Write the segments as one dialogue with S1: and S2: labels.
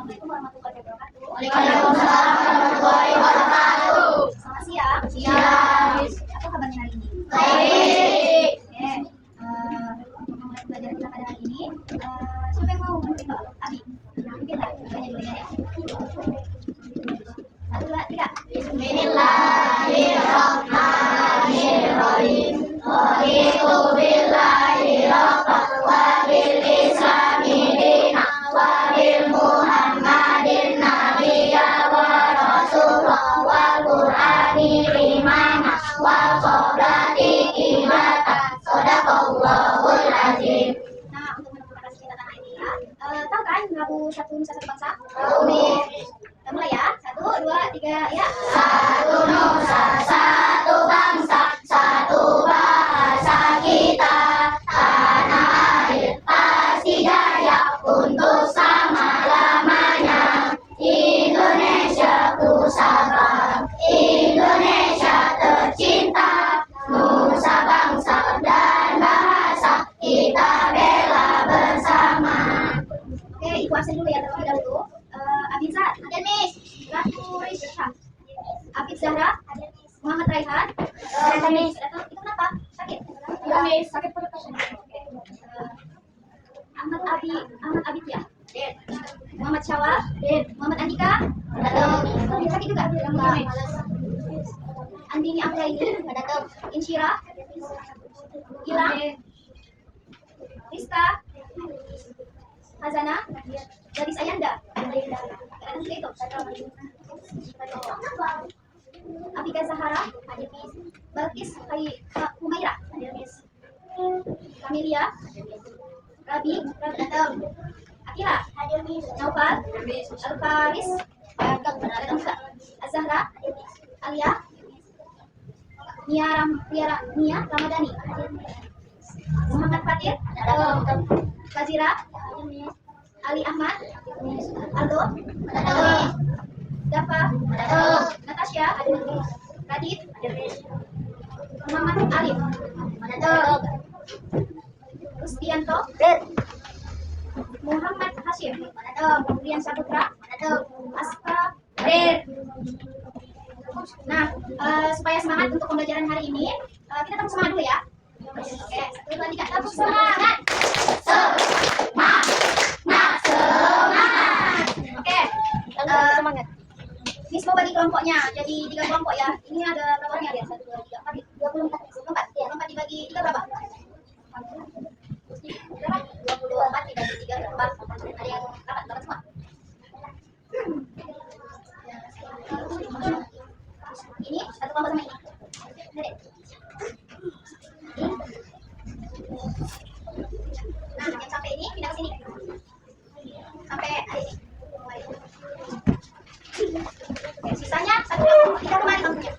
S1: Assalamualaikum warahmatullahi wabarakatuh.
S2: Waalaikumsalam warahmatullahi wabarakatuh.
S1: Selamat siang.
S2: Siang.
S1: Apa kabarnya hari ini?
S2: Baik.
S1: Oke. Memulai pelajaran kita pada hari ini, siapa yang mau membuka? Abi. Mungkin lah. Banyak dulu ya. 1, 2, 3.
S2: Bismillahirrahmanirrahim. Raditu billahi rabban wa bil islami dinan wa bil muhammadin nabiyya wa rasulullah wal qur'ani imama wal qoblati qibatan sadaqallahul azim.
S1: Nah, untuk menemukan kita tanah ini ya. Tahu kan lagu Satu Nusa Satu Bangsa? Kita mulai ya. 1, 2, 3, ya.
S2: Satu nusa, satu bangsa, satu bahasa kita. Tanah air pasti jaya untuk selama-lamanya. Indonesia ku sabar, Indonesia tercinta. Nusa bangsa dan bahasa kita bela bersama.
S1: Oke, Ibu absen dulu ya terlebih dahulu. Abidza,
S2: Ada Miss.
S1: Ratu Rizha, Abid Zahra, Muhammad Raihan.
S2: Miss.
S1: Itu kenapa? Sakit?
S2: Iya, Miss. Sakit perut.
S1: Oke. Ahmad Abid ya. Muhammad Syawal, Muhammad Andika. Dia sakit juga. Andini Anggraini, Insyira, Gilang, Rizka, Hazana, Gadis Ayanda. Itu. Abika Zahara, Balkis Humaira, Kamelia, Rabi, Akila, Naufal, Alfaris, Azahra, Alia, Nia Ramadhani, Muhammad Fatir, Fazira, Ali Ahmad, Aldo, Dafa, Natasha, Radit, Muhammad Alif, Rustianto, Muhammad Hashim, Rian Saputra, Aska, Nah, supaya semangat untuk pembelajaran hari ini, kita tepuk semangat dulu ya. Oke, 1, 2, 3, tepuk semangat. Oke,
S2: Semangat.
S1: Miss mau bagi kelompoknya, jadi 3 kelompok ya. Ini ada berapanya dia? 1, 2, 3, 4, 24. Ya, 4 dibagi 3 berapa? Berapa? 24 dibagi 3 berapa? Ada yang dapat semua? Ini satu kelompok sama ini. Ada. Nah, yang sampai ini pindah ke sini. Sampai ada ini. Oke, sisanya satu kelompok. Kita kemari kampungnya.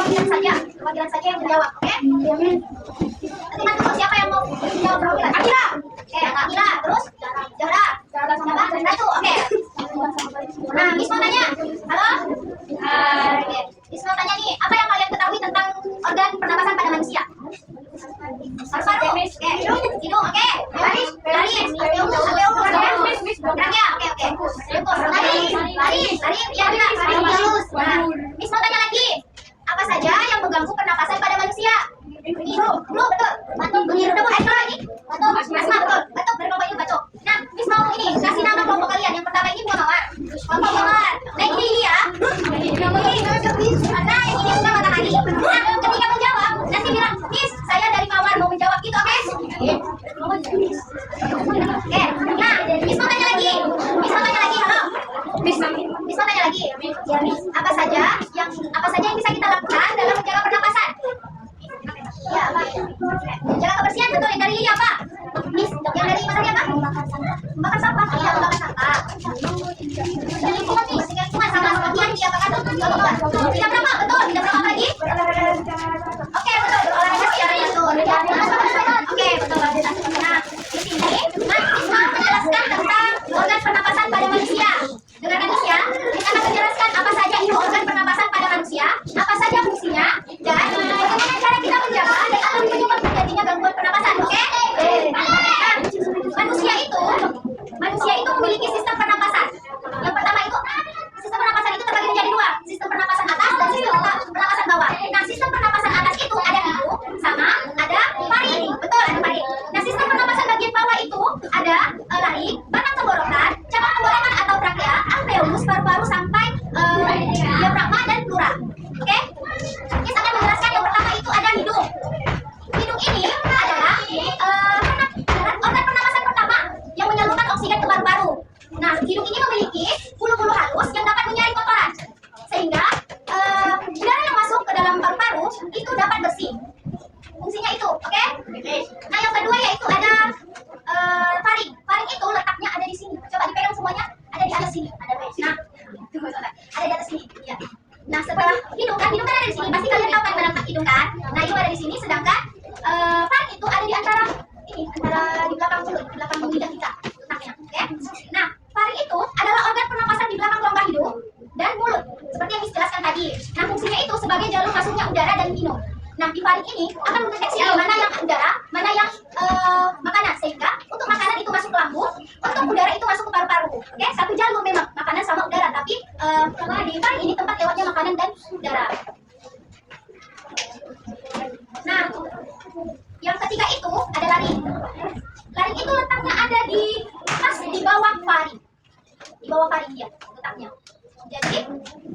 S1: perwakilan saja yang menjawab, oke? Nanti bantu siapa yang mau menjawab perwakilan? Akila. Oke, Akila. Terus Zahra. Siapa? Ratu. Oke. Nah, Miss mau tanya. Halo? Oke. Miss mau tanya nih, apa yang kalian ketahui tentang organ pernapasan pada manusia? Paru-paru. Oke. Hidung. Oke. Laris. Trachea. Oke. Laris. Ya, benar. Nah, Miss mau tanya lagi. Apa saja yang mengganggu pernapasan pada manusia? Flu, betul. Batuk, asma ini. Asma, betul. Batuk, berkelompok ini batuk. Nah, Miss mau ini kasih nama kelompok kalian. Yang pertama ini bunga mawar. Kelompok mawar. Nah, ini ya. Nah, yang ini sudah matahari. Nah, ketika menjawab, nanti bilang, Miss, saya dari mawar mau menjawab gitu, oke? Oke. Nah, Miss mau tanya lagi. Halo. Miss mau tanya lagi. Ya, Miss. Apa saja yang bisa kita lakukan dalam menjaga pernapasan? Ya, apa? Menjaga kebersihan, betul. Yang dari Lili apa? Miss, yang dari Mas Ari apa? Membakar sampah. Iya, membakar sampah. Dan lingkungan, Miss. Lingkungan sama seperti yang dia katakan. Tidak berapa, betul. Tidak berapa apa lagi? Oke, betul. Berolahraga secara yang betul. Oke, betul. Nah, di sini, Miss mau menjelaskan tentang organ pernapasan pada manusia. Dengarkan Miss ya. Kita akan menjelaskan apa saja itu organ pernapasan pada manusia, apa saja fungsinya, dan bagaimana cara kita menjaga dan akan menyebabkan terjadinya gangguan pernapasan. Oke? Nah, manusia itu memiliki sistem pernapasan. Yang pertama itu sistem pernapasan itu terbagi menjadi dua, sistem pernapasan atas dan sistem pernapasan bawah. Nah, sistem pernapasan atas itu ada hidung sama ada paru. Betul, ada paru. Nah, sistem pernapasan bagian bawah itu ada laring, batang tenggorokan, cabang tenggorokan atau trakea, alveolus, paru-paru sampai diafragma dan pleura. Oke? Kita akan menjelaskan yang pertama itu ada hidung. Hidung ini adalah organ pernapasan pertama yang menyalurkan oksigen ke paru-paru. Nah, hidung ini memiliki bulu-bulu halus yang dapat menyaring kotoran, sehingga udara yang masuk ke dalam paru-paru itu dapat bersih. Fungsinya itu, oke? Nah, yang kedua yaitu ada faring. Faring itu letaknya ada di sini. Coba dipegang semuanya, ada di atas sini. Nah, ada di atas sini. Ya. Nah, setelah hidung kan ada di sini. Pasti kalian tahu kan mana letak hidung kan? Nah, itu ada di sini. Sedangkan faring itu ada di antara di belakang mulut, di belakang lidah kita letaknya. Oke? Nah, faring itu adalah organ pernapasan di belakang rongga hidung dan mulut, seperti yang dijelaskan tadi. Nah, fungsinya itu sebagai jalur masuknya udara dan minum. Nah, di faring ini akan mendeteksi mana yang udara, mana yang makanan, sehingga untuk makanan itu masuk ke lambung, untuk udara itu masuk ke paru-paru. Oke, satu jalur memang makanan sama udara, tapi di faring ini tempat lewatnya makanan dan udara. Nah, yang ketiga itu ada laring. Laring itu letaknya ada di pas di bawah faring. Di bawah faring dia letaknya. Jadi,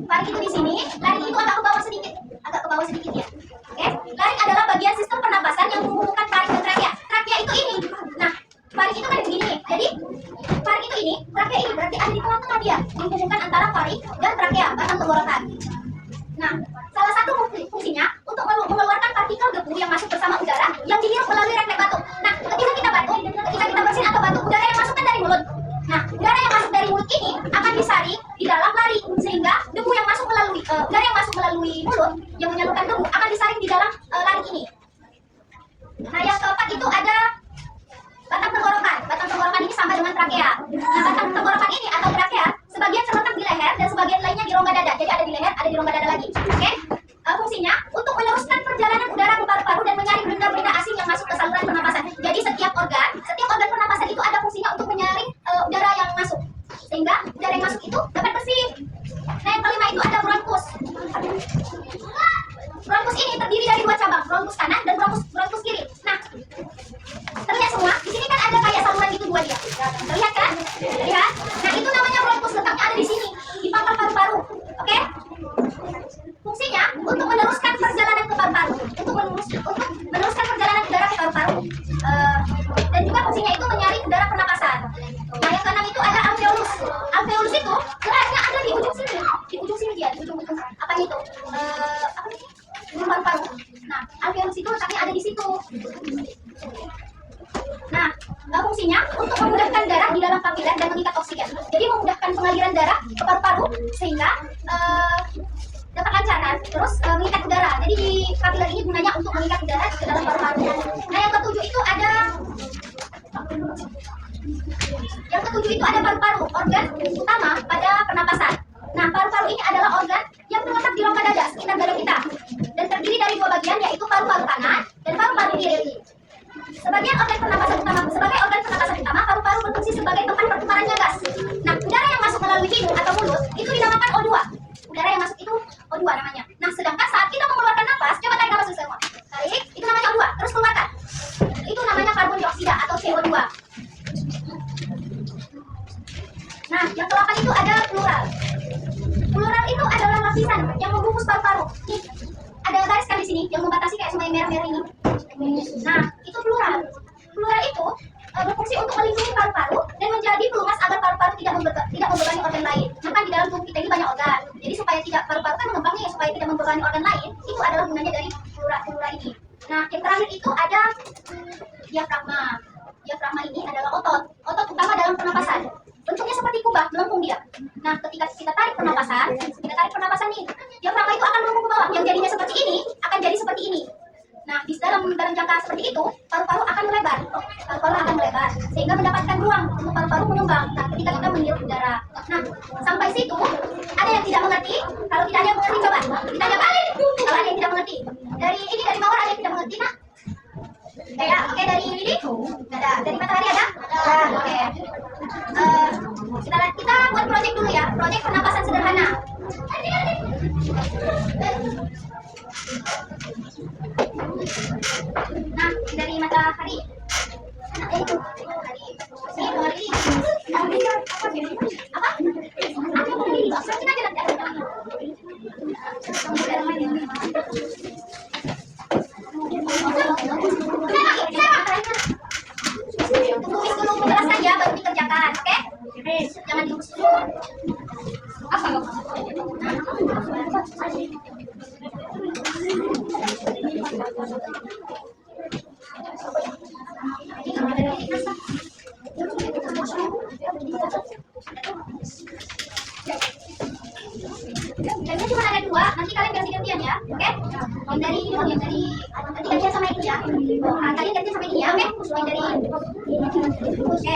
S1: faring itu di sini, laring itu agak ke bawah sedikit ya. Oke, laring adalah bagian sistem pernapasan yang menghubungkan faring dan trachea. Trachea itu ini. Nah, faring itu kan begini. Jadi, faring itu ini, trachea ini berarti ada di tengah-tengah dia, menghubungkan antara faring dan trachea, batang tenggorokan. Nah, salah satu fungsinya untuk mengeluarkan partikel debu yang masuk bersama udara yang dihirup melalui refleks batuk. Nah, ketika kita batuk, ketika kita bersin atau batuk, udara yang masuk kan dari mulut. Nah, udara yang masuk dari mulut ini akan disaring di dalam laring, sehingga debu yang masuk melalui udara yang masuk melalui mulut yang menyalurkan debu akan disaring di dalam laring ini. Nah, yang keempat itu ada batang tenggorokan. Batang tenggorokan ini sama dengan trachea. Nah, batang tenggorokan ini atau trachea sebagian terletak di leher dan sebagian lainnya di rongga dada. Jadi ada di leher, ada di rongga dada lagi. Oke? Fungsinya untuk meneruskan perjalanan udara ke paru-paru dan menyaring benda-benda asing yang masuk ke saluran pernapasan. Jadi setiap organ pernapasan itu ada fungsinya untuk menyaring udara yang masuk, sehingga udara yang masuk itu dapat bersih. Nah, yang kelima itu ada bronkus. Bronkus ini terdiri dari dua cabang, bronkus kanan dan bronkus kiri. Nah, terlihat semua. Di sini kan ada kayak saluran gitu dua dia. Terlihat kan? Lihat. Nah, itu namanya bronkus, letaknya ada di sini, di pangkal paru-paru. Oke? Fungsinya untuk meneruskan perjalanan ke paru-paru, untuk meneruskan perjalanan udara ke paru-paru. Dan juga fungsinya itu menyaring udara pernapasan. Nah, yang keenam itu ada alveolus. Alveolus itu letaknya ada di ujung sini dia, di ujung apa itu? Apa ini? Ujung paru-paru. Nah, alveolus itu letaknya ada di situ. Nah, fungsinya untuk memudahkan darah di dalam kapiler dan mengikat oksigen. Jadi memudahkan pengaliran darah ke paru-paru sehingga dapat lancar kan, terus mengikat udara. Jadi di kapilari ini gunanya untuk mengikat udara ke dalam paru-paru. Nah yang ketujuh itu ada paru-paru, organ utama pada pernapasan. Nah paru-paru ini adalah organ yang terletak di rongga dada sekitar dada kita dan terdiri dari dua bagian, yaitu paru-paru kanan dan paru-paru kiri. Sebagai organ pernapasan utama, paru-paru berfungsi sebagai tempat pertukarannya gas. Nah, udara yang masuk melalui hidung atau mulut itu dinamakan O2. Udara yang masuk itu O2 namanya. Nah, sedangkan saat kita mengeluarkan napas, coba tarik napas semua. Tarik, itu namanya O2. Terus keluarkan. Itu namanya karbon dioksida atau CO2. Nah, yang ke-8 itu ada pleural. Pleural itu adalah lapisan yang membungkus paru-paru. Nih, ada garis kan di sini yang membatasi kayak semua yang merah-merah ini. Nah, itu pleural. Pleural itu berfungsi untuk melindungi paru-paru dan menjadi pelumas agar paru-paru tidak membebani organ lain. Nah, kan di dalam tubuh kita ini banyak organ. Jadi supaya tidak paru-paru kan mengembangnya supaya tidak membebani organ lain, itu adalah gunanya dari pleural ini. Nah, yang terakhir itu ada diafragma. Diafragma ini adalah otot utama dalam pernapasan. Bentuknya seperti kubah, melengkung dia. Nah, ketika kita tarik pernapasan nih, diafragma itu akan melengkung ke bawah. Yang jadinya seperti ini akan jadi seperti ini. Nah, di dalam jangka seperti itu, paru-paru akan melebar. Sehingga mendapatkan ruang untuk paru-paru mengembang. Nah, ketika kita menghirup udara. Nah, sampai situ ada yang tidak mengerti? Kalau tidak ada yang mengerti, coba kita coba. Kalau ada yang tidak mengerti, dari Mawar ada yang tidak mengerti, nak? Oke, dari Lili? Ada. Dari Matahari ada? Oke. Kita buat proyek dulu ya. Proyek pernapasan sederhana. Nah, dari Matahari. Itu. Apa? Kita jalan. Tulis dulu penjelasan ya, baru dikerjakan, oke? Jangan diurus dulu. Apa? Jamnya cuma ada 2, nanti kalian ganti-gantian ya, oke? Yang dari nanti gantian sama ini ya. Kalian gantian sama ini ya, oke? Yang dari oke.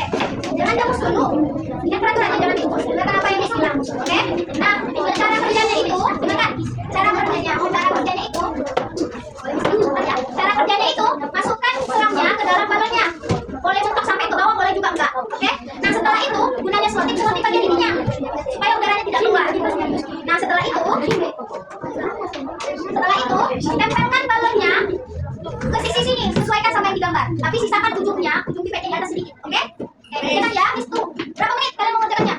S1: Jangan gabus dulu. Ini peraturannya jangan diurus. Dengarkan apa yang Miss bilang, oke? Nah, cara kerjanya itu, dengarkan. Cara kerjanya itu, cara kerjanya itu masukkan serangnya ke dalam balonnya. Boleh mentok sampai ke bawah, boleh juga enggak, oke? Nah, setelah itu gunanya selotip bagian ininya supaya udaranya tidak keluar. Nah, setelah itu tempelkan balonnya ke sisi sini, sesuaikan sama yang digambar. Tapi sisakan ujung pipetnya di atas sedikit, oke? Jangan ya, itu berapa menit kalian mau mengerjakannya?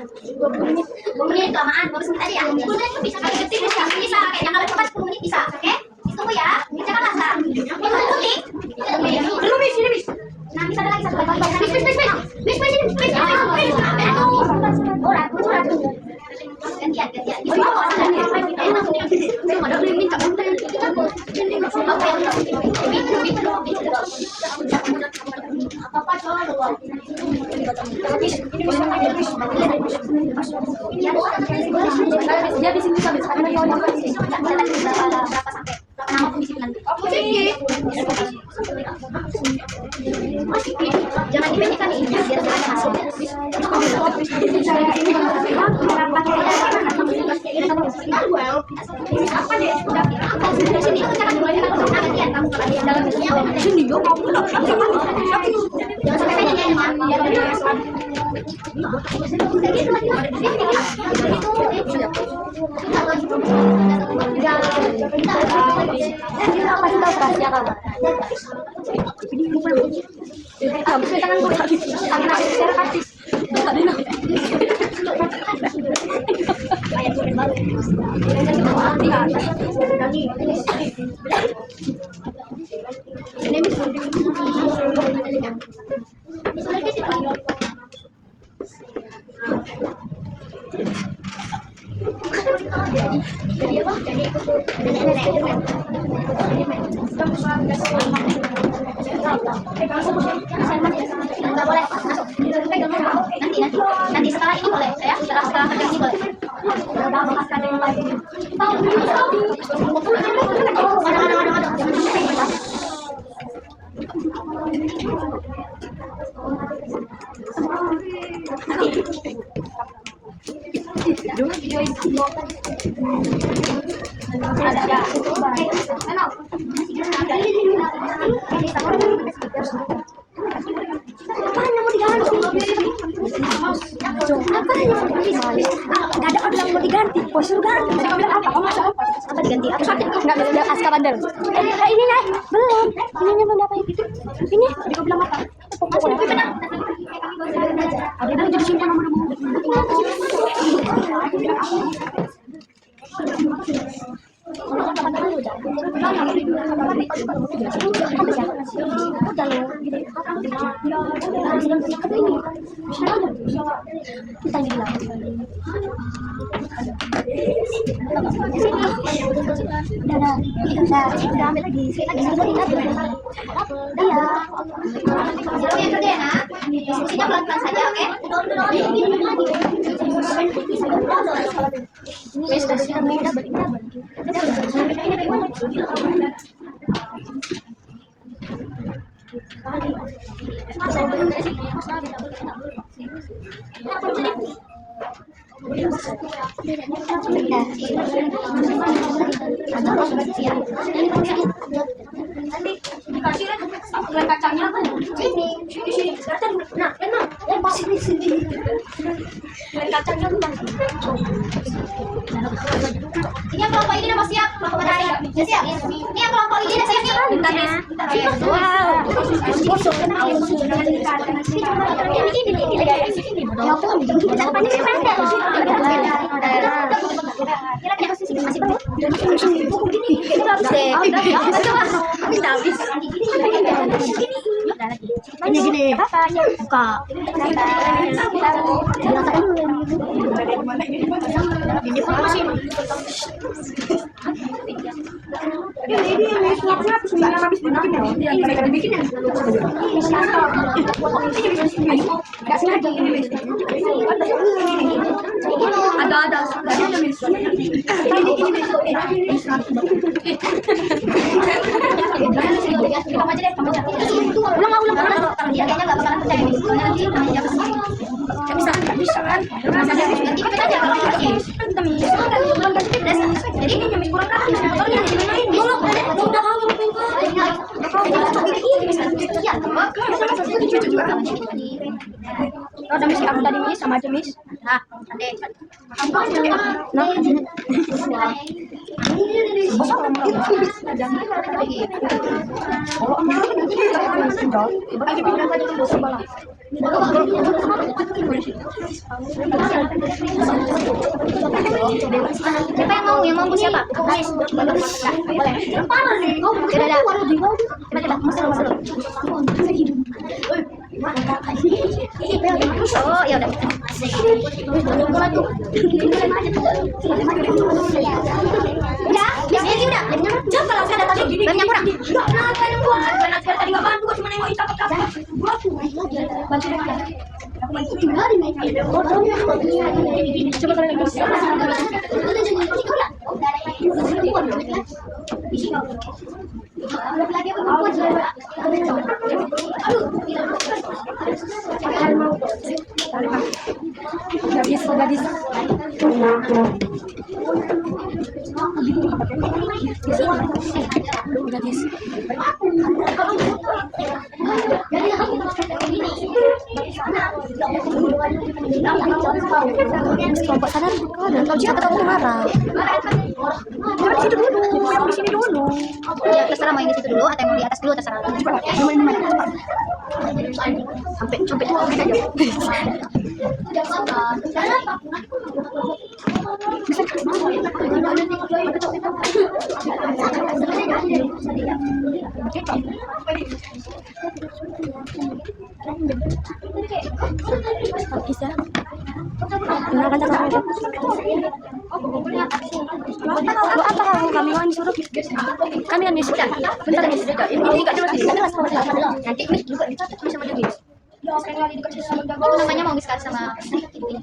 S1: 2 menit kelamaan, 12 menit aja ya. 10 menit pun bisa, kalau detik bisa, kayak yang kalian coba 10 menit bisa, oke? Tunggu ya, kerjakan lancar. Itu putih. Belum Miss, ini Miss. Nah, bisa ada lagi satu lagi. Miss. Gantian. Dia di sini sampai sekarang berapa sampai nama komisi nanti. Jangan dipendekkan ini biar ada hasilnya. Nanti setelah ini boleh ya, setelah kerja ini boleh.
S2: Gak ada orang mau diganti. Suruh ganti. Saya bilang apa? Kamu apa? Apa diganti? Aku sakit. Nggak bisa aska bandel. Ini nih belum. Ininya belum dapat. Ini. Dia bilang apa? Pokoknya. Ada yang jadi simpan nomor.
S1: Diskusinya pelan-pelan saja, oke? Kacangnya apa? Sini. Nah, sini. Kacangnya ini yang kelompok ini nama siap, kelompok matahari. Ya siap. Ini yang kelompok ini udah siap nih. Bentar. Wow. Gini. Buka. Ini promosi. Ada. Ulang. Dia kayaknya nggak bakalan percaya. Soalnya nanti namanya nggak bisa kan? Nanti kita aja kalau jadi ini nyamik kurang kan? Motornya dimain. Udah ada mis kamu tadi mis sama aja mis. Nah, adek. Siapa yang mau siapa? Boleh. Oh, ya udah. Udah, biasanya udah. Coba kalau saya tadi banyak kurang. Tadi nggak bantu, cuma nengok itu apa? Bantu deh. Coba kalian gadis. Kelompok sadar kalau siapa kamu marah. Di sini dulu. Ya terserah mau yang di situ dulu atau yang mau di atas dulu terserah. Sampai bisa. Gunakan cara itu. Apa kamu kami mau disuruh? Kami kan disuruh. Bentar nih. Ini enggak jelas. Nanti mis juga dicatat sama Dewi. Itu namanya mau miss sama ibu ini.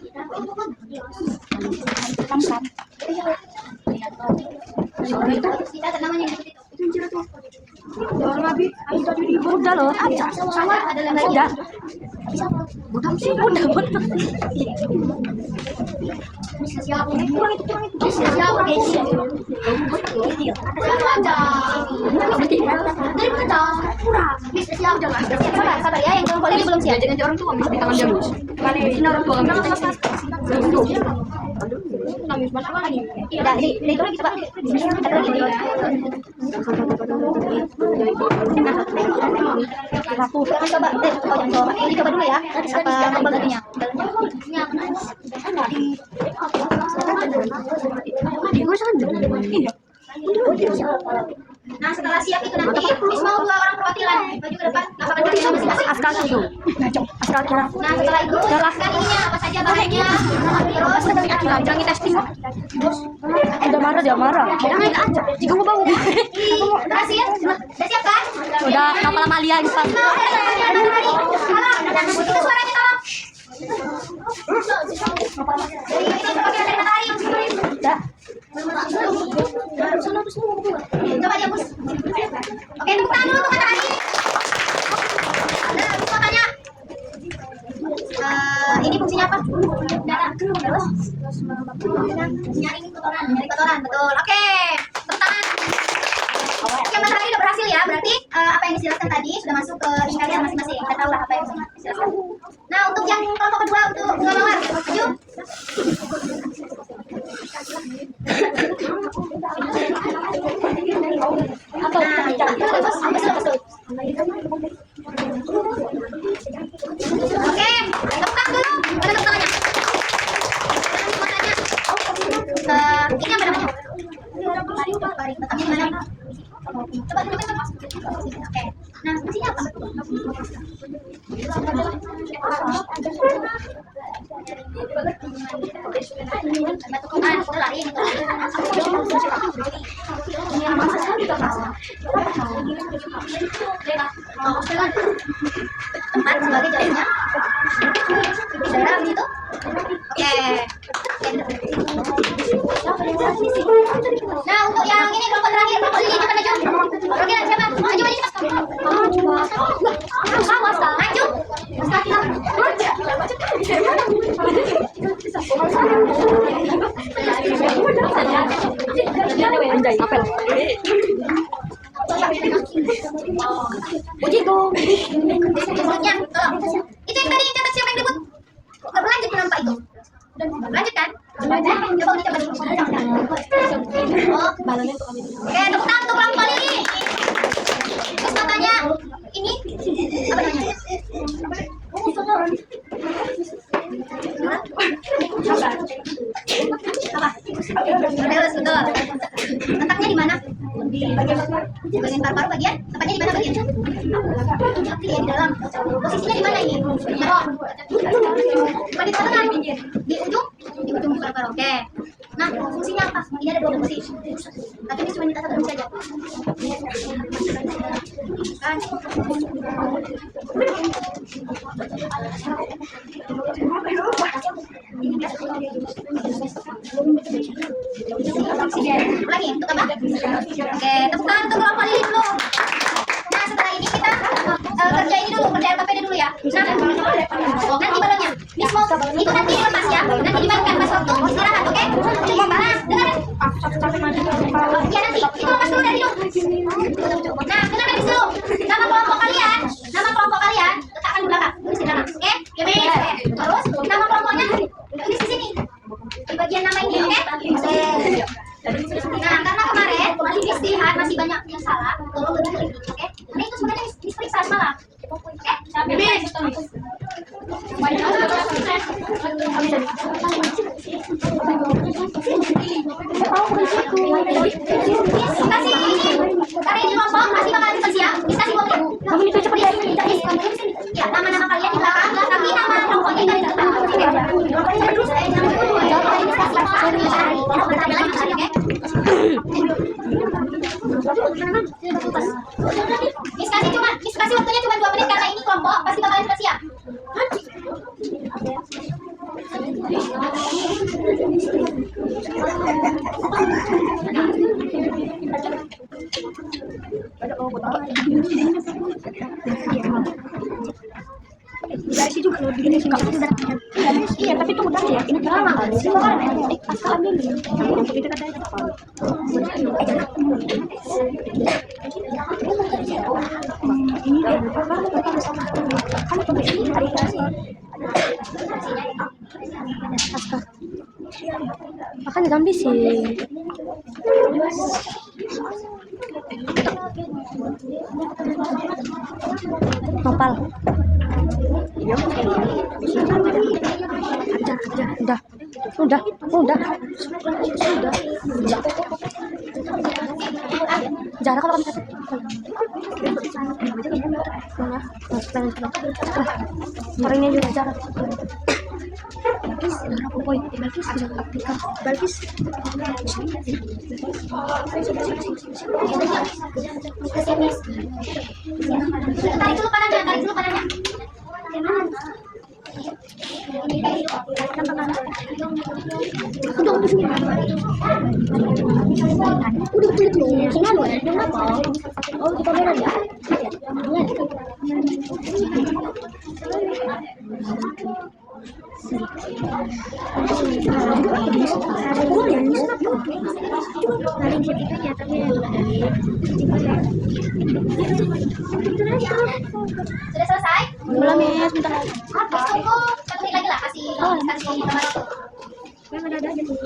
S1: Kita ada namanya yang itu.
S2: Udah loh,
S1: Sama ada lagi.
S2: udah. Udah.
S1: Siapa guys? Sabar ya, yang kelompok ini belum siap.
S2: Jangan orang tua di tangan dia bos. Ini orang tua
S1: Udah, ini dulu kita Pak. Ada lagi. Jangan coba, jangan coba. Ini coba dulu ya. Apa pembagiannya? Nah, setelah siap itu nanti mau 2 orang perwakilan maju ke depan lapangan kerja masing-masing.
S2: Askar itu. Askar kira.
S1: Nah, setelah itu jelaskan ininya apa saja bahannya. Terus
S2: Jangan testing. Udah marah dia marah. Jangan aja. Jika mau bangun.
S1: berhasil. Sudah siap kan?
S2: Udah lama-lama lihat Pak.
S1: Itu suaranya tolong. Coba dia bus. Oke, tepuk tangan dulu untuk matahari. Nah, habis matanya. Ini fungsinya apa? Data. Terus nyari kotoran, betul. Oke, tepuk tangan. Oke, matahari udah berhasil ya. Berarti apa yang dijelaskan tadi sudah masuk ke ini kalian masing-masing. Kita tahu lah apa yang dijelaskan. Nah, untuk yang kelompok kedua untuk bunga mawar, maju. Oke, tekan dulu. Mana tepuk tangannya? Ini apa namanya? Letaknya di mana? Coba dulu kan. Oke. Nah, fungsinya apa? Lari ini. Tempat sebagai jalannya udara begitu. Oke. Nah, untuk yang ini kelompok terakhir, kelompok ini cepat maju. Oke, siapa? Maju maju. Berikutnya, itu yang tadi catat siapa yang debut? Nggak berlanjut kenapa itu? Lanjut kan? Coba uji coba dulu. Oke, tepuk tangan untuk kelompok ini. Terus katanya ini apa namanya? Apa? Terus betul. Letaknya di mana? Di bagian paru-paru bagian. Tempatnya di mana bagian? Di dalam. Posisinya di mana ini? Di tengah. Di ujung paru-paru. Oke. Nah, fungsinya apa? Ini ada 2 fungsi. Tapi ini cuma minta 1 fungsi aja. Kan? Lagi untuk apa? Oke, tepuk tangan untuk kelompok ini dulu. Nah, setelah ini kita kerja ini dulu, kerja LKPD dulu ya. Nah, nanti balonnya, Miss mau itu nanti dilepas ya. Nanti dimainkan pas waktu istirahat, oke? Nah, dengar. Ya nanti, itu lepas dulu dari dulu. Nah, dengar Miss dulu. Nama kelompok kalian letakkan di belakang, tulis di belakang, oke? Terus nama kelompoknya tulis di sini. Di bagian nama ini, oke? Nah, karena kemarin Miss lihat masih banyak yang salah, tolong lebih teliti, oke? Karena itu sebenarnya Miss periksa semalam, oke? Kasih ini, karena ini kelompok pasti bakal siap. Miss kasih 2 menit. Kamu itu cepet ya. Ya, nama-nama kalian di belakang, tapi nama kelompoknya dari depan. Miss kasih waktunya cuma 2 menit karena ini kelompok pasti bakalan cepat siap.
S2: Garis juga kalau bikin sih iya, tapi itu udah ya. Ini lama kali sih. Asal ambil. Itu katanya apa? Ini dia. Kan itu ini hari kasih. Aska. Makanya gambi sih. Nopal. Udah. Jarak kalau kamu sakit. Orangnya juga jarak. Balkis.
S1: Tarik dulu kanannya.
S2: Oh, kita beneran ya?
S1: Sudah selesai?
S2: Belum ya, sebentar lagi.
S1: Tunggu 1 menit lagi lah, kasih gambar itu.
S2: Ada aja tuh.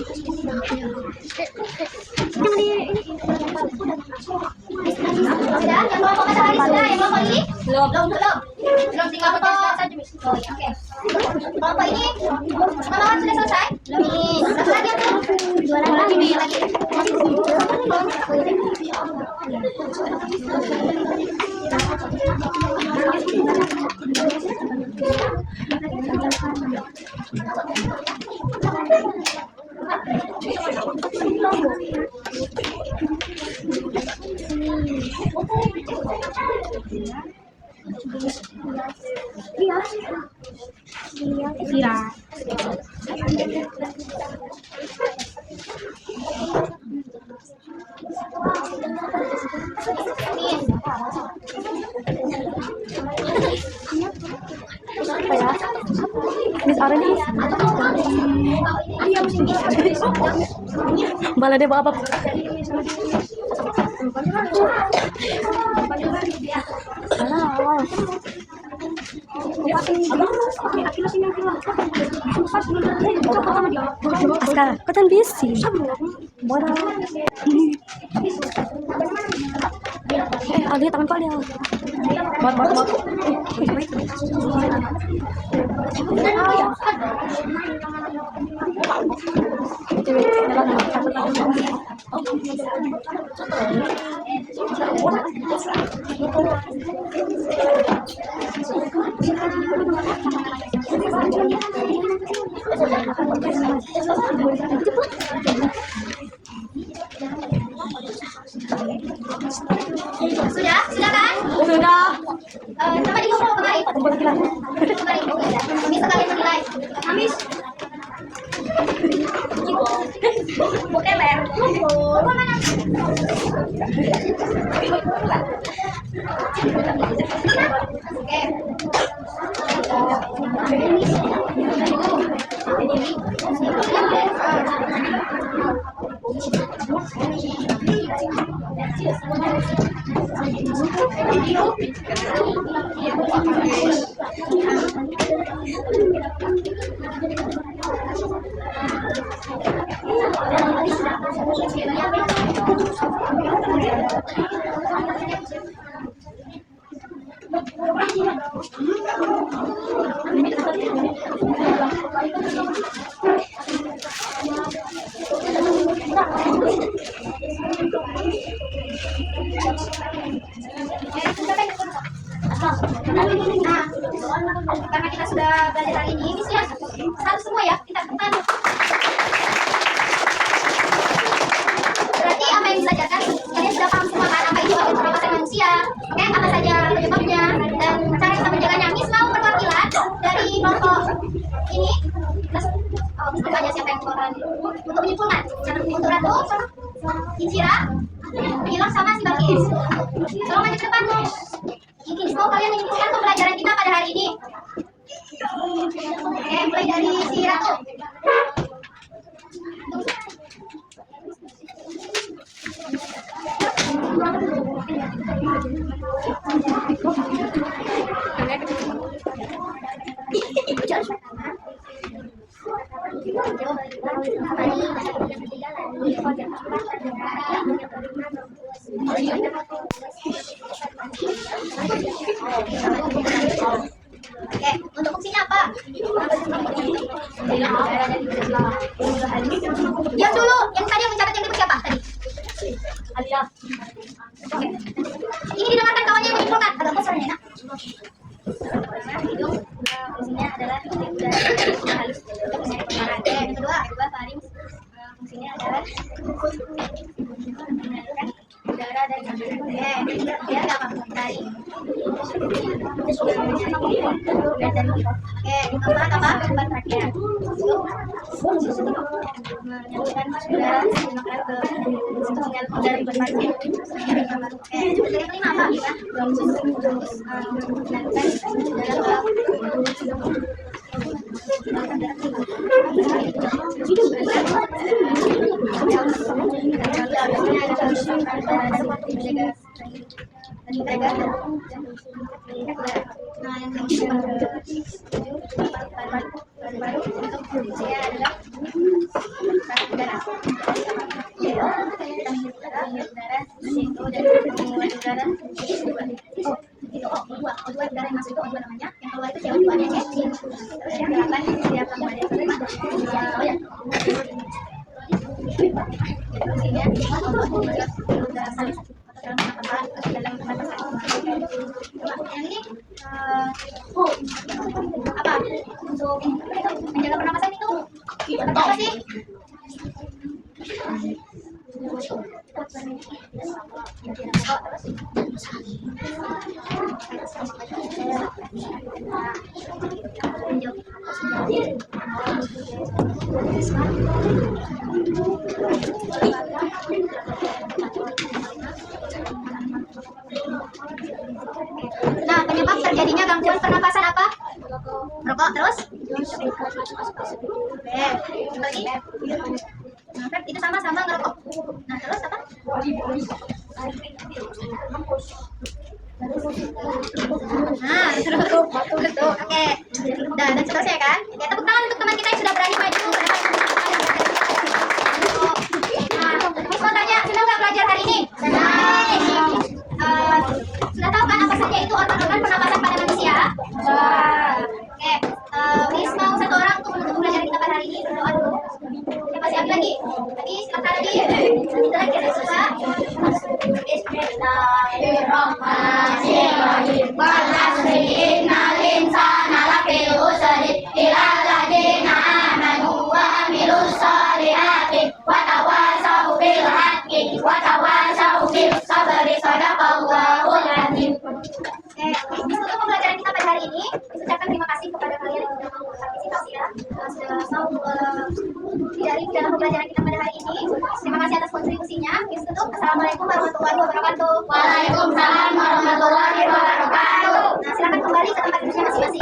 S1: Sudah, yang mau matahari sudah, yang mau ini? Belum tinggal foto saja. Oh iya, oke. Kelompok ini Mamawan sudah selesai? Belum. Berapa lagi aku? 2 lagi.
S2: Miss Orange. Bala deh bawa apa? Askara, kau kan busy. Bodoh. Ada tangan kau dia. Bot.
S1: Sudah kan?
S2: Sudah.
S1: Coba dikumpul kemarin. Bisa kalian menilai. Amis. Bukan ler. Karena kita sudah belajar hari ini, ya harus semua ya kita tekan. Berarti apa yang diajarkan kalian sudah paham semua kan apa itu perawasan manusia, oke? Apa saja penyebabnya dan cara kita menjaganya. Miss mau perwakilan Sira, Gilang sama si Balkis. Tolong maju ke depan. Mau kalian menyebutkan pembelajaran kita pada hari ini. Oke, mulai dari si Ratu. Oke, untuk fungsinya apa? Diam dulu, yang tadi yang mencatat yang ribut siapa tadi? Oke. Ini didengarkan kawannya yang menyimpulkan. Agak besar ya, nak. Fungsinya adalah halus untuk mencari perkara. Yang kedua faring. Fungsinya adalah mengalirkan udara dari biar gampang mencari. Keempat apa? Keempat terakhir. Menyalurkan udara untuk mengalirkan udara berpartikel. Yang kelima apa? Menyalurkan apa untuk menjaga pernapasan itu apa sih? Nah, penyebab terjadinya gangguan pernapasan apa? Merokok terus? Lagi? Nah, itu sama-sama ngerokok. Nah, terus apa? Nah, betul. Oke. Dan selesai kan? Ya, tepuk tangan untuk teman kita yang sudah berani maju. Miss mau tanya, sudah nggak belajar hari ini? Sudah tahu kan apa saja itu organ-organ pernapasan pada manusia? Oke. Miss mau satu orang untuk menutup pembelajaran kita pada hari ini. Berdoa dulu. Siapa siap lagi? Tadi silakan lagi. Kita lagi ada susah. Bismillahirrahmanirrahim. Wal'asri innal insana lafi khusr illa alladziina aamanu wa 'amilus shalihati wa tawassaw bil haqqi wa tawassaw bis sabri. Shadaqallahul 'azim. Untuk pembelajaran kita pada hari ini, ucapkan terima kasih kepada kalian yang sudah mau berpartisipasi ya, sudah mau dari dalam pembelajaran kita pada hari ini. Terima kasih atas kontribusinya. Tutup. Assalamualaikum warahmatullahi wabarakatuh. Waalaikumsalam warahmatullahi wabarakatuh. Nah, silakan kembali ke tempat duduknya masing-masing.